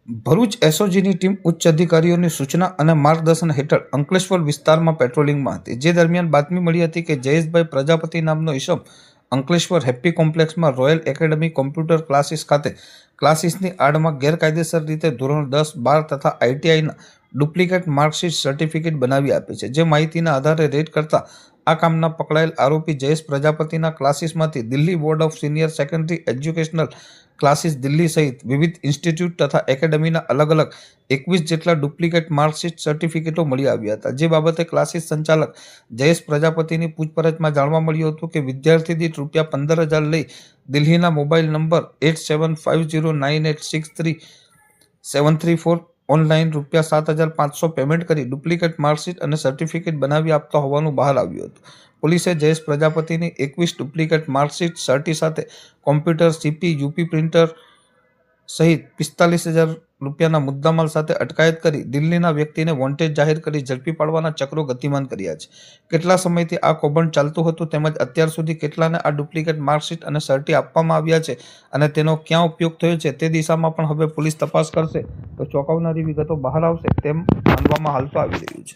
Bharuch એસઓજીની team ઉચ્ચ અધિકારીઓની સૂચના અને માર્ગદર્શન હેઠળ અંકલેશ્વર વિસ્તારમાં પેટ્રોલિંગમાં હતી, જે દરમિયાન બાતમી મળી હતી કે જયેશભાઈ પ્રજાપતિ નામનો ઈસમ અંકલેશ્વર હેપ્પી કોમ્પ્લેક્સમાં રોયલ એકેડમી કોમ્પ્યુટર ક્લાસીસ ખાતે ક્લાસીસની આડમાં ગેરકાયદેસર રીતે ધોરણ 10, 12 તથા આઈટીઆઈના ડુપ્લિકેટ માર્કશીટ સર્ટિફિકેટ બનાવી આપી છે. જે માહિતીના આધારે રેડ કરતા આ કામના પકડાયેલ આરોપી જયેશ પ્રજાપતિના ક્લાસીસમાંથી Delhi board of senior secondary educational classes Delhi સહિત વિવિધ ઇન્સ્ટિટ્યૂટ તથા એકેડમીના અલગ અલગ 21 જેટલા ડુપ્લિકેટ માર્કશીટ સર્ટિફિકેટો મળી આવ્યા હતા. જે બાબતે ક્લાસીસ સંચાલક જયેશ પ્રજાપતિની પૂછપરછમાં જાણવા મળ્યું હતું કે વિદ્યાર્થી દીઠ રૂપિયા 15,000 લઈ દિલ્હીના મોબાઈલ નંબર 875098633734 ઓનલાઈન રૂપિયા 7,500 પેમેન્ટ કરી ડુપ્લિકેટ માર્કશીટ અને સર્ટિફિકેટ બનાવી આપતા હોવાનું બહાર આવ્યું હતું. પોલીસે જયેશ પ્રજાપતિની 21 ડુપ્લિકેટ માર્કશીટ સર્ટી સાથે કોમ્પ્યુટર, સીપી, યુપી પ્રિન્ટર સહિત 45,000 રૂપિયાના મુદ્દામાલ સાથે અટકાયત કરી દિલ્હીના વ્યક્તિને વોન્ટેડ જાહેર કરી ઝડપી પાડવાના ચક્રો ગતિમાન કર્યા છે. કેટલા સમયથી આ કૌભાંડ ચાલતું હતું તેમજ અત્યાર સુધી કેટલાને આ ડુપ્લિકેટ માર્કશીટ અને સર્ટી આપવામાં આવ્યા છે અને તેનો ક્યાં ઉપયોગ થયો છે તે દિશામાં પણ હવે પોલીસ તપાસ કરશે તો ચોંકાવનારી વિગતો બહાર આવશે તેમ માનવામાં હાલ તો આવી રહ્યું છે.